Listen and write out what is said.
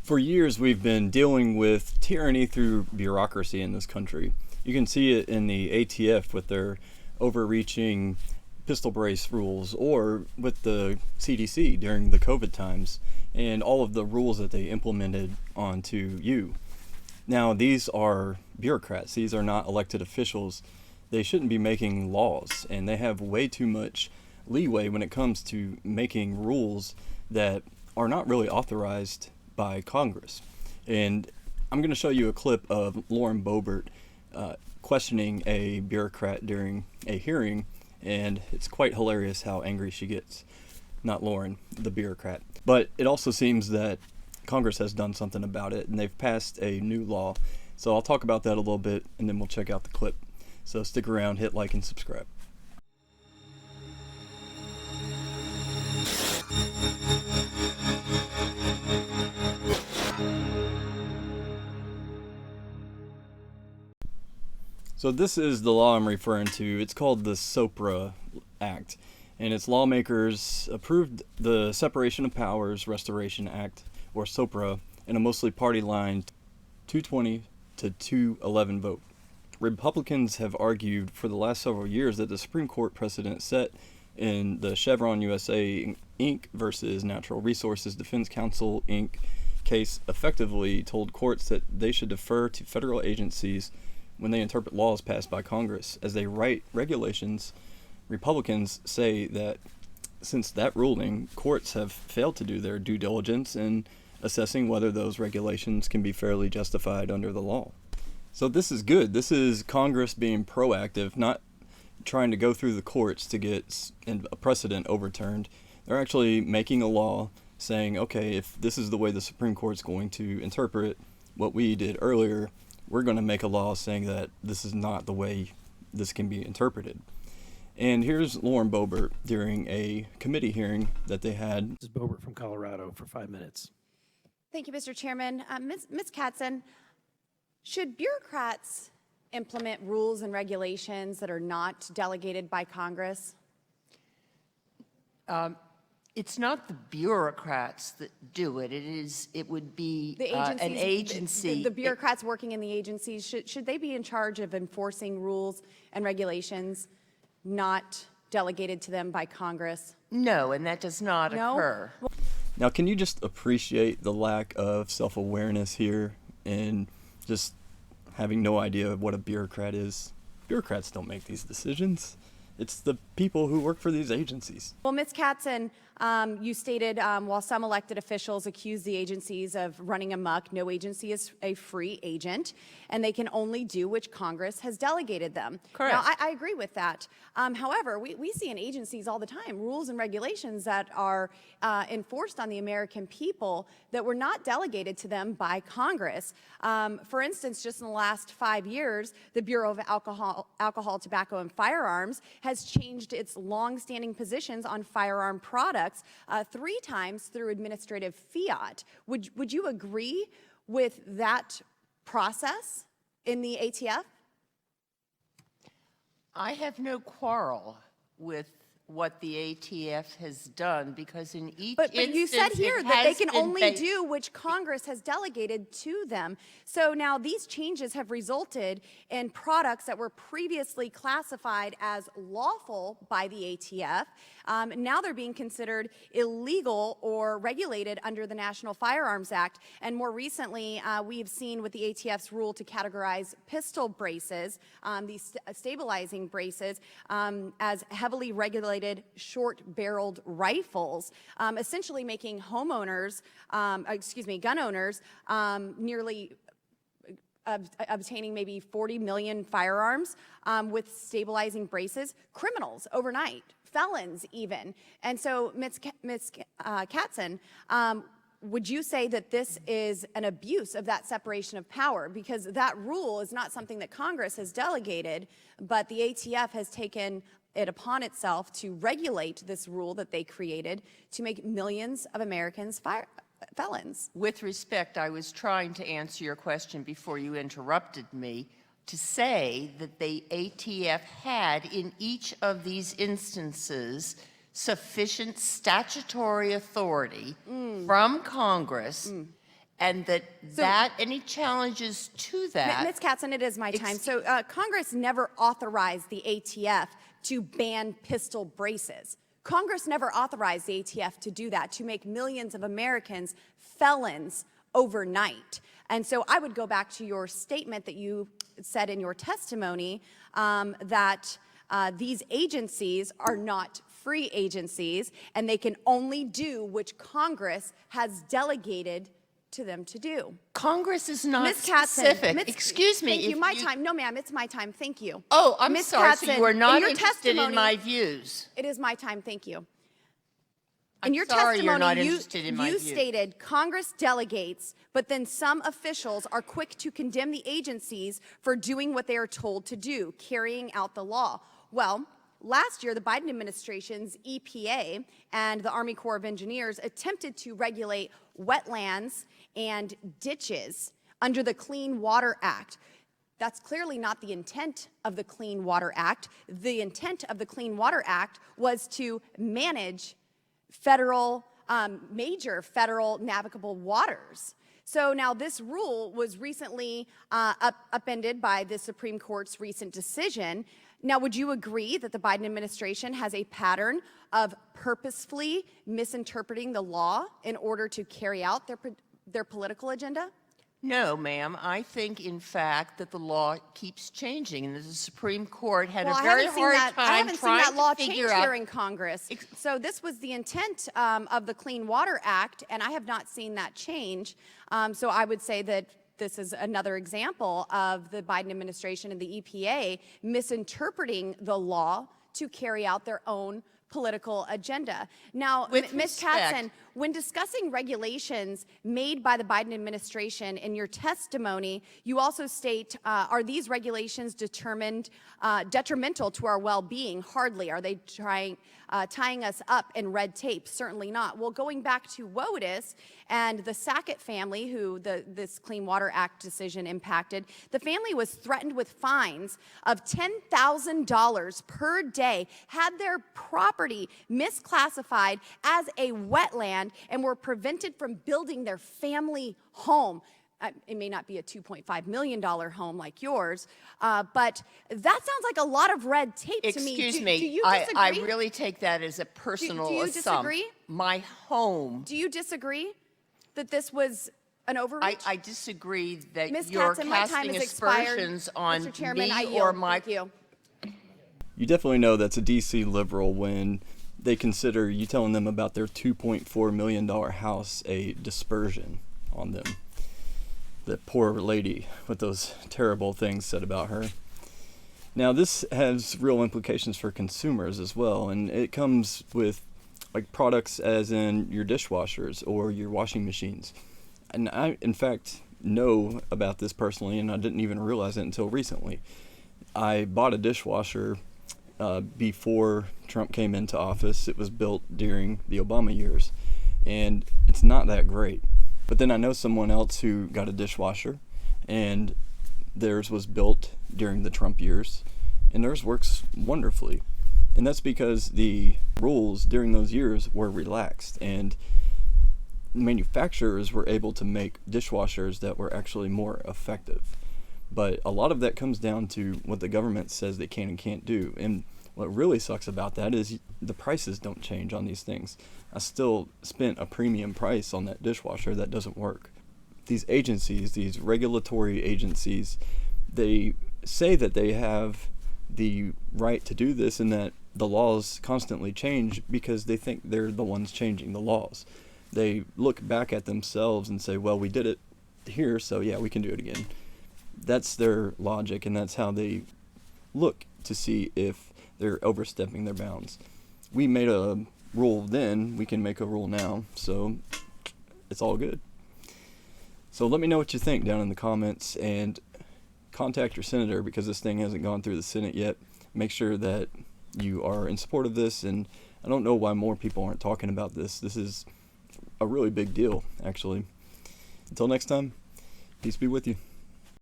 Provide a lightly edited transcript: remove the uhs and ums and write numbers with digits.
For years, we've been dealing with tyranny through bureaucracy in this country. You can see it in the ATF with their overreaching pistol brace rules, or with the CDC during the COVID times, and all of the rules that they implemented onto you. Now, these are bureaucrats. These are not elected officials. They shouldn't be making laws, and they have way too much leeway when it comes to making rules that are not really authorized by Congress. And I'm going to show you a clip of Lauren Boebert questioning a bureaucrat during a hearing, and it's quite hilarious how angry she gets. Not Lauren, the bureaucrat. But it also seems that Congress has done something about it, and they've passed a new law. So I'll talk about that a little bit, and then we'll check out the clip. So stick around, hit like and subscribe. So this is the law I'm referring to. It's called the SOPRA Act, and its lawmakers approved the Separation of Powers Restoration Act, or SOPRA, in a mostly party-line 220 to 211 vote. Republicans have argued for the last several years that the Supreme Court precedent set in the Chevron USA Inc. versus Natural Resources Defense Council Inc. case effectively told courts that they should defer to federal agencies when they interpret laws passed by Congress. As they write regulations, Republicans say that since that ruling, courts have failed to do their due diligence in assessing whether those regulations can be fairly justified under the law. So this is good. This is Congress being proactive, not trying to go through the courts to get a precedent overturned. They're actually making a law saying, okay, if this is the way the Supreme Court's going to interpret what we did earlier, we're going to make a law saying that this is not the way this can be interpreted. And here's Lauren Boebert during a committee hearing that they had. This is Boebert from Colorado for 5 minutes. Thank you, Mr. Chairman. Ms. Katzen, should bureaucrats implement rules and regulations that are not delegated by Congress? It's not the bureaucrats that do it. It would be an agency. The bureaucrats working in the agencies, should they be in charge of enforcing rules and regulations not delegated to them by Congress? No, and that does not occur. Now, can you just appreciate the lack of self-awareness here and just having no idea of what a bureaucrat is? Bureaucrats don't make these decisions. It's the people who work for these agencies. Well, Ms. Katzen, you stated while some elected officials accuse the agencies of running amok, no agency is a free agent, and they can only do which Congress has delegated them. Correct. Now, I agree with that. However, we see in agencies all the time rules and regulations that are enforced on the American people that were not delegated to them by Congress. For instance, just in the last 5 years, the Bureau of Alcohol, Tobacco, and Firearms has changed its long-standing positions on firearm products 3 times through administrative fiat. Would you agree with that process in the ATF? I have no quarrel with what the ATF has done, because in each but you said here that they can only do which Congress has delegated to them. So now these changes have resulted in products that were previously classified as lawful by the ATF. Now they're being considered illegal or regulated under the National Firearms Act. And more recently, we've seen with the ATF's rule to categorize pistol braces, these stabilizing braces, as heavily regulated short-barreled rifles, essentially making homeowners, gun owners, nearly obtaining maybe 40 million firearms with stabilizing braces, criminals overnight, felons even. And so, Ms. Katzen, would you say that this is an abuse of that separation of power? Because that rule is not something that Congress has delegated, but the ATF has taken it upon itself to regulate this rule that they created to make millions of Americans felons. With respect, I was trying to answer your question before you interrupted me to say that the ATF had, in each of these instances, sufficient statutory authority from Congress and any challenges to that. Ms. Katzen, it is my time. So Congress never authorized the ATF to ban pistol braces. Congress never authorized the ATF to do that, to make millions of Americans felons overnight. And so I would go back to your statement that you said in your testimony that these agencies are not free agencies, and they can only do which Congress has delegated to them to do. Congress is not Ms. Katzen, specific. Excuse me. Thank you. My time. No, ma'am. It's my time. Thank you. Oh, I'm Ms. sorry. Katzen, So you are not in your interested in testimony- my views. It is my time. Thank you. I'm In your sorry testimony, you're not interested in my you views. stated Congress delegates, but then some officials are quick to condemn the agencies for doing what they are told to do, carrying out the law. Well, last year, the Biden administration's EPA and the Army Corps of Engineers attempted to regulate wetlands and ditches under the Clean Water Act. That's clearly not the intent of the Clean Water Act. The intent of the Clean Water Act was to manage major federal navigable waters. So now this rule was recently upended by the Supreme Court's recent decision. Now, would you agree that the Biden administration has a pattern of purposefully misinterpreting the law in order to carry out their political agenda? No, ma'am. I think, in fact, that the law keeps changing, and the Supreme Court had a very hard time I haven't seen trying that law to change figure out. here in Congress. So this was the intent of the Clean Water Act, and I have not seen that change. So I would say that this is another example of the Biden administration and the EPA misinterpreting the law to carry out their own political agenda. Now, With Ms. respect- Katzen, when discussing regulations made by the Biden administration in your testimony, you also state, are these regulations detrimental to our well-being? Hardly. Are they tying us up in red tape? Certainly not. Well, going back to WOTUS and the Sackett family, who this Clean Water Act decision impacted, the family was threatened with fines of $10,000 per day, had their property misclassified as a wetland, and were prevented from building their family home. It may not be a $2.5 million home like yours, but that sounds like a lot of red tape to me. Excuse Do me. you I disagree? really take that as a personal do you assumption. disagree? My home. Do you disagree that this was an overreach? I disagree that Ms. you're Katzen, my time casting has expired. aspersions on Mr. Chairman, me I or yield. my. Thank you. You definitely know that's a DC liberal when they consider you telling them about their $2.4 million house a dispersion on them. The poor lady with those terrible things said about her. Now, this has real implications for consumers as well, and it comes with like products as in your dishwashers or your washing machines. And I, in fact, know about this personally, and I didn't even realize it until recently. I bought a dishwasher before Trump came into office. It was built during the Obama years, and it's not that great. But then I know someone else who got a dishwasher, and theirs was built during the Trump years, and theirs works wonderfully. And that's because the rules during those years were relaxed, and manufacturers were able to make dishwashers that were actually more effective. But a lot of that comes down to what the government says they can and can't do. And what really sucks about that is the prices don't change on these things. I still spent a premium price on that dishwasher that doesn't work. These agencies, these regulatory agencies, they say that they have the right to do this and that the laws constantly change because they think they're the ones changing the laws. They look back at themselves and say, well, we did it here, so yeah, we can do it again. That's their logic, and that's how they look to see if they're overstepping their bounds. We made a rule then, we can make a rule now, so it's all good. So let me know what you think down in the comments, and contact your senator because this thing hasn't gone through the Senate yet. Make sure that you are in support of this, and I don't know why more people aren't talking about this. This is a really big deal, actually. Until next time, peace be with you.